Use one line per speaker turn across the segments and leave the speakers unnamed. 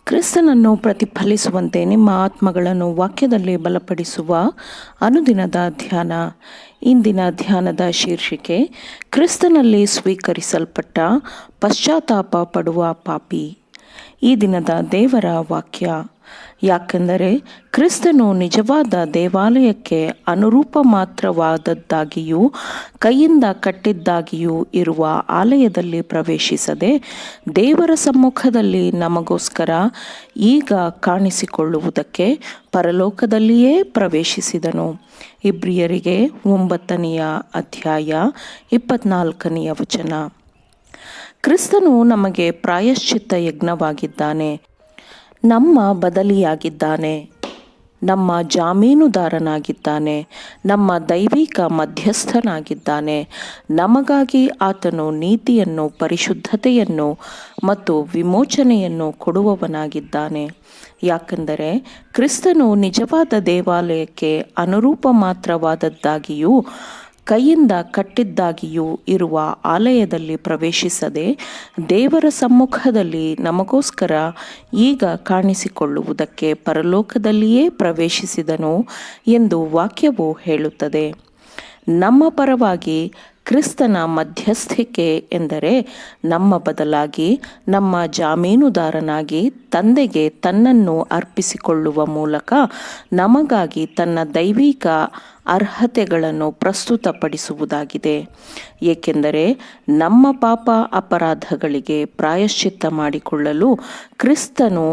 ಕ್ರಿಸ್ತನನ್ನು ಪ್ರತಿಫಲಿಸುವಂತೆ ನಿಮ್ಮ ಆತ್ಮಗಳನ್ನು ವಾಕ್ಯದಲ್ಲಿ ಬಲಪಡಿಸುವ ಅನುದಿನದ ಧ್ಯಾನ. ಇಂದಿನ ಧ್ಯಾನದ ಶೀರ್ಷಿಕೆ, ಕ್ರಿಸ್ತನಲ್ಲಿ ಸ್ವೀಕರಿಸಲ್ಪಟ್ಟ ಪಶ್ಚಾತ್ತಾಪ ಪಡುವ ಪಾಪಿ. ಈ ದಿನದ ದೇವರ ವಾಕ್ಯ, ಯಾಕೆಂದರೆ ಕ್ರಿಸ್ತನು ನಿಜವಾದ ದೇವಾಲಯಕ್ಕೆ ಅನುರೂಪ ಮಾತ್ರವಾದದ್ದಾಗಿಯೂ ಕೈಯಿಂದ ಕಟ್ಟಿದ್ದಾಗಿಯೂ ಇರುವ ಆಲಯದಲ್ಲಿ ಪ್ರವೇಶಿಸದೆ ದೇವರ ಸಮ್ಮುಖದಲ್ಲಿ ನಮಗೋಸ್ಕರ ಈಗ ಕಾಣಿಸಿಕೊಳ್ಳುವುದಕ್ಕೆ ಪರಲೋಕದಲ್ಲಿಯೇ ಪ್ರವೇಶಿಸಿದನು. ಇಬ್ರಿಯರಿಗೆ 9ನೇ ಅಧ್ಯಾಯ 24ನೇ ವಚನ. ಕ್ರಿಸ್ತನು ನಮಗೆ ಪ್ರಾಯಶ್ಚಿತ್ತ ಯಜ್ಞವಾಗಿದ್ದಾನೆ, ನಮ್ಮ ಬದಲಿಯಾಗಿದ್ದಾನೆ, ನಮ್ಮ ಜಾಮೀನುದಾರನಾಗಿದ್ದಾನೆ, ನಮ್ಮ ದೈವಿಕ ಮಧ್ಯಸ್ಥನಾಗಿದ್ದಾನೆ. ನಮಗಾಗಿ ಆತನು ನೀತಿಯನ್ನು, ಪರಿಶುದ್ಧತೆಯನ್ನು ಮತ್ತು ವಿಮೋಚನೆಯನ್ನು ಕೊಡುವವನಾಗಿದ್ದಾನೆ. ಯಾಕೆಂದರೆ ಕ್ರಿಸ್ತನು ನಿಜವಾದ ದೇವಾಲಯಕ್ಕೆ ಅನುರೂಪ ಮಾತ್ರವಾದದ್ದಾಗಿಯೂ ಕೈಯಿಂದ ಕಟ್ಟಿದ್ದಾಗಿಯೂ ಇರುವ ಆಲಯದಲ್ಲಿ ಪ್ರವೇಶಿಸದೆ ದೇವರ ಸಮ್ಮುಖದಲ್ಲಿ ನಮಗೋಸ್ಕರ ಈಗ ಕಾಣಿಸಿಕೊಳ್ಳುವುದಕ್ಕೆ ಪರಲೋಕದಲ್ಲಿಯೇ ಪ್ರವೇಶಿಸಿದನು ಎಂದು ವಾಕ್ಯವು ಹೇಳುತ್ತದೆ. ನಮ್ಮ ಪರವಾಗಿ ಕ್ರಿಸ್ತನ ಮಧ್ಯಸ್ಥಿಕೆ ಎಂದರೆ ನಮ್ಮ ಬದಲಾಗಿ ನಮ್ಮ ಜಾಮೀನುದಾರನಾಗಿ ತಂದೆಗೆ ತನ್ನನ್ನು ಅರ್ಪಿಸಿಕೊಳ್ಳುವ ಮೂಲಕ ನಮಗಾಗಿ ತನ್ನ ದೈವಿಕ ಅರ್ಹತೆಗಳನ್ನು ಪ್ರಸ್ತುತಪಡಿಸುವುದಾಗಿದೆ. ಏಕೆಂದರೆ ನಮ್ಮ ಪಾಪ ಅಪರಾಧಗಳಿಗೆ ಪ್ರಾಯಶ್ಚಿತ್ತ ಮಾಡಿಕೊಳ್ಳಲು ಕ್ರಿಸ್ತನು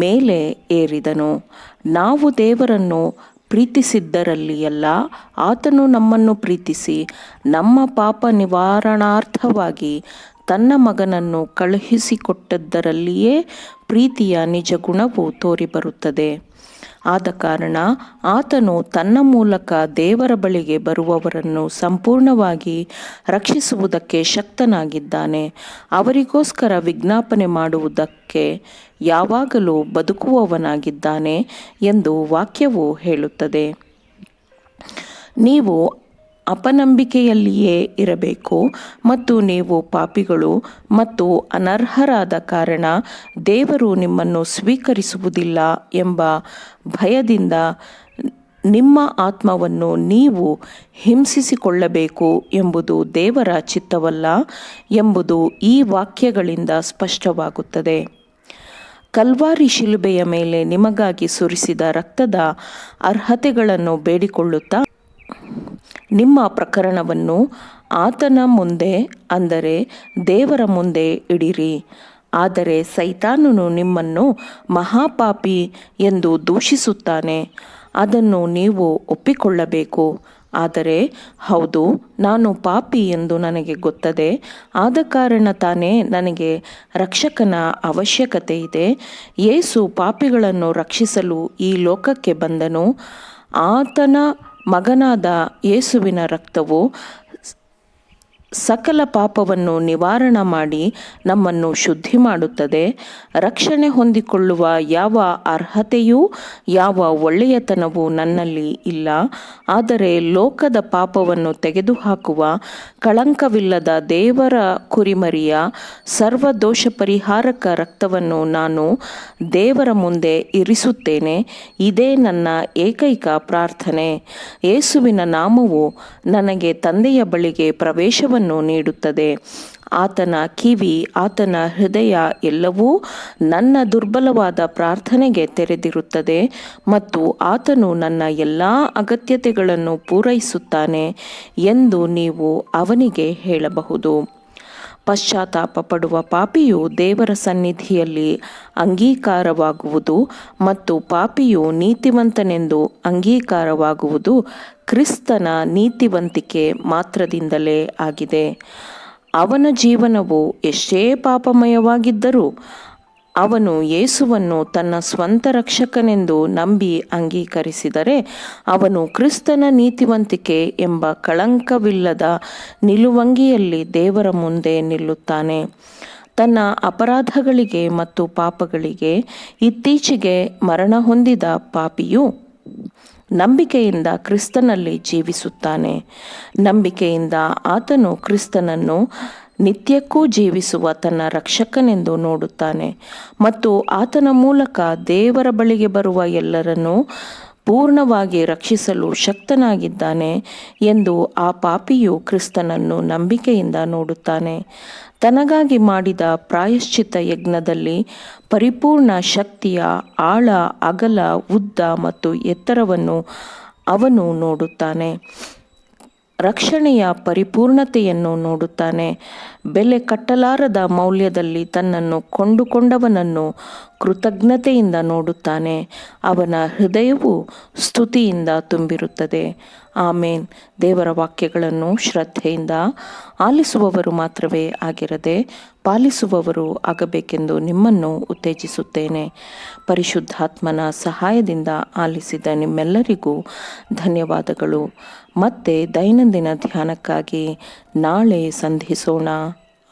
ಮೇಲೆ ಏರಿದನು. ನಾವು ದೇವರನ್ನು ಪ್ರೀತಿಸಿದ್ದರಲ್ಲಿಯಲ್ಲ, ಆತನು ನಮ್ಮನ್ನು ಪ್ರೀತಿಸಿ ನಮ್ಮ ಪಾಪ ನಿವಾರಣಾರ್ಥವಾಗಿ ತನ್ನ ಮಗನನ್ನು ಕಳುಹಿಸಿಕೊಟ್ಟದ್ದರಲ್ಲಿಯೇ ಪ್ರೀತಿಯ ನಿಜ ಗುಣವು ತೋರಿಬರುತ್ತದೆ. ಆದ ಕಾರಣ ಆತನು ತನ್ನ ಮೂಲಕ ದೇವರ ಬಳಿಗೆ ಬರುವವರನ್ನು ಸಂಪೂರ್ಣವಾಗಿ ರಕ್ಷಿಸುವುದಕ್ಕೆ ಶಕ್ತನಾಗಿದ್ದಾನೆ. ಅವರಿಗೋಸ್ಕರ ವಿಜ್ಞಾಪನೆ ಮಾಡುವುದಕ್ಕೆ ಯಾವಾಗಲೂ ಬದುಕುವವನಾಗಿದ್ದಾನೆ ಎಂದು ವಾಕ್ಯವು ಹೇಳುತ್ತದೆ. ನೀವು ಅಪನಂಬಿಕೆಯಲ್ಲಿಯೇ ಇರಬೇಕು ಮತ್ತು ನೀವು ಪಾಪಿಗಳು ಮತ್ತು ಅನರ್ಹರಾದ ಕಾರಣ ದೇವರು ನಿಮ್ಮನ್ನು ಸ್ವೀಕರಿಸುವುದಿಲ್ಲ ಎಂಬ ಭಯದಿಂದ ನಿಮ್ಮ ಆತ್ಮವನ್ನು ನೀವು ಹಿಂಸಿಸಿಕೊಳ್ಳಬೇಕು ಎಂಬುದು ದೇವರ ಚಿತ್ತವಲ್ಲ ಎಂಬುದು ಈ ವಾಕ್ಯಗಳಿಂದ ಸ್ಪಷ್ಟವಾಗುತ್ತದೆ. ಕಲ್ವಾರಿ ಶಿಲುಬೆಯ ಮೇಲೆ ನಿಮಗಾಗಿ ಸುರಿಸಿದ ರಕ್ತದ ಅರ್ಹತೆಗಳನ್ನು ಬೇಡಿಕೊಳ್ಳುತ್ತಾ ನಿಮ್ಮ ಪ್ರಕರಣವನ್ನು ಆತನ ಮುಂದೆ, ಅಂದರೆ ದೇವರ ಮುಂದೆ ಇಡಿರಿ. ಆದರೆ ಸೈತಾನನು ನಿಮ್ಮನ್ನು ಮಹಾಪಾಪಿ ಎಂದು ದೂಷಿಸುತ್ತಾನೆ. ಅದನ್ನು ನೀವು ಒಪ್ಪಿಕೊಳ್ಳಬೇಕು. ಆದರೆ ಹೌದು, ನಾನು ಪಾಪಿ ಎಂದು ನನಗೆ ಗೊತ್ತದೆ, ಆದ ಕಾರಣ ತಾನೇ ನನಗೆ ರಕ್ಷಕನ ಅವಶ್ಯಕತೆ ಇದೆ. ಯೇಸು ಪಾಪಿಗಳನ್ನು ರಕ್ಷಿಸಲು ಈ ಲೋಕಕ್ಕೆ ಬಂದನು. ಆತನ ಮಗನಾದ ಯೇಸುವಿನ ರಕ್ತವು ಸಕಲ ಪಾಪವನ್ನು ನಿವಾರಣೆ ಮಾಡಿ ನಮ್ಮನ್ನು ಶುದ್ಧಿ ಮಾಡುತ್ತದೆ. ರಕ್ಷಣೆ ಹೊಂದಿಕೊಳ್ಳುವ ಯಾವ ಅರ್ಹತೆಯೂ ಯಾವ ಒಳ್ಳೆಯತನವೂ ನನ್ನಲ್ಲಿ ಇಲ್ಲ. ಆದರೆ ಲೋಕದ ಪಾಪವನ್ನು ತೆಗೆದುಹಾಕುವ ಕಳಂಕವಿಲ್ಲದ ದೇವರ ಕುರಿಮರಿಯ ಸರ್ವದೋಷ ಪರಿಹಾರಕ ರಕ್ತವನ್ನು ನಾನು ದೇವರ ಮುಂದೆ ಇರಿಸುತ್ತೇನೆ. ಇದೇ ನನ್ನ ಏಕೈಕ ಪ್ರಾರ್ಥನೆ. ಯೇಸುವಿನ ನಾಮವು ನನಗೆ ತಂದೆಯ ಬಳಿಗೆ ಪ್ರವೇಶವನ್ನು ನೀಡುತ್ತದೆ. ಆತನ ಕಿವಿ, ಆತನ ಹೃದಯ ಎಲ್ಲವೂ ನನ್ನ ದುರ್ಬಲವಾದ ಪ್ರಾರ್ಥನೆಗೆ ತೆರೆದಿರುತ್ತದೆ ಮತ್ತು ಆತನು ನನ್ನ ಎಲ್ಲ ಅಗತ್ಯತೆಗಳನ್ನು ಪೂರೈಸುತ್ತಾನೆ ಎಂದು ನೀವು ಅವನಿಗೆ ಹೇಳಬಹುದು. ಪಶ್ಚಾತ್ತಾಪ ಪಡುವ ಪಾಪಿಯು ದೇವರ ಸನ್ನಿಧಿಯಲ್ಲಿ ಅಂಗೀಕಾರವಾಗುವುದು ಮತ್ತು ಪಾಪಿಯು ನೀತಿವಂತನೆಂದು ಅಂಗೀಕಾರವಾಗುವುದು ಕ್ರಿಸ್ತನ ನೀತಿವಂತಿಕೆ ಮಾತ್ರದಿಂದಲೇ ಆಗಿದೆ. ಅವನ ಜೀವನವು ಎಷ್ಟೇ ಪಾಪಮಯವಾಗಿದ್ದರೂ ಅವನು ಯೇಸುವನ್ನು ತನ್ನ ಸ್ವಂತ ರಕ್ಷಕನೆಂದು ನಂಬಿ ಅಂಗೀಕರಿಸಿದರೆ ಅವನು ಕ್ರಿಸ್ತನ ನೀತಿವಂತಿಕೆ ಎಂಬ ಕಳಂಕವಿಲ್ಲದ ನಿಲುವಂಗಿಯಲ್ಲಿ ದೇವರ ಮುಂದೆ ನಿಲ್ಲುತ್ತಾನೆ. ತನ್ನ ಅಪರಾಧಗಳಿಗೆ ಮತ್ತು ಪಾಪಗಳಿಗೆ ಇತ್ತೀಚೆಗೆ ಮರಣ ಹೊಂದಿದ ಪಾಪಿಯು ನಂಬಿಕೆಯಿಂದ ಕ್ರಿಸ್ತನಲ್ಲಿ ಜೀವಿಸುತ್ತಾನೆ. ನಂಬಿಕೆಯಿಂದ ಆತನು ಕ್ರಿಸ್ತನನ್ನು ನಿತ್ಯಕ್ಕೂ ಜೀವಿಸುವ ತನ್ನ ರಕ್ಷಕನೆಂದು ನೋಡುತ್ತಾನೆ ಮತ್ತು ಆತನ ಮೂಲಕ ದೇವರ ಬಳಿಗೆ ಬರುವ ಎಲ್ಲರನ್ನೂ ಪೂರ್ಣವಾಗಿ ರಕ್ಷಿಸಲು ಶಕ್ತನಾಗಿದ್ದಾನೆ ಎಂದು ಆ ಪಾಪಿಯು ಕ್ರಿಸ್ತನನ್ನು ನಂಬಿಕೆಯಿಂದ ನೋಡುತ್ತಾನೆ. ತನಗಾಗಿ ಮಾಡಿದ ಪ್ರಾಯಶ್ಚಿತ್ತ ಯಜ್ಞದಲ್ಲಿ ಪರಿಪೂರ್ಣ ಶಕ್ತಿಯ ಆಳ, ಅಗಲ, ಉದ್ದ ಮತ್ತು ಎತ್ತರವನ್ನು ಅವನು ನೋಡುತ್ತಾನೆ. ರಕ್ಷಣೆಯ ಪರಿಪೂರ್ಣತೆಯನ್ನು ನೋಡುತ್ತಾನೆ. ಬೆಲೆ ಕಟ್ಟಲಾರದ ಮೌಲ್ಯದಲ್ಲಿ ತನ್ನನ್ನು ಕೊಂಡುಕೊಂಡವನನ್ನು ಕೃತಜ್ಞತೆಯಿಂದ ನೋಡುತ್ತಾನೆ. ಅವನ ಹೃದಯವು ಸ್ತುತಿಯಿಂದ ತುಂಬಿರುತ್ತದೆ. ಆಮೇನ್. ದೇವರ ವಾಕ್ಯಗಳನ್ನು ಶ್ರದ್ಧೆಯಿಂದ ಆಲಿಸುವವರು ಮಾತ್ರವೇ ಆಗಿರದೆ ಪಾಲಿಸುವವರು ಆಗಬೇಕೆಂದು ನಿಮ್ಮನ್ನು ಉತ್ತೇಜಿಸುತ್ತೇನೆ. ಪರಿಶುದ್ಧಾತ್ಮನ ಸಹಾಯದಿಂದ ಆಲಿಸಿದ ನಿಮ್ಮೆಲ್ಲರಿಗೂ ಧನ್ಯವಾದಗಳು. ಮತ್ತೆ ದೈನಂದಿನ ಧ್ಯಾನಕ್ಕಾಗಿ ನಾಳೆ ಸಂಧಿಸೋಣ.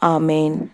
ಆಮೇನ್.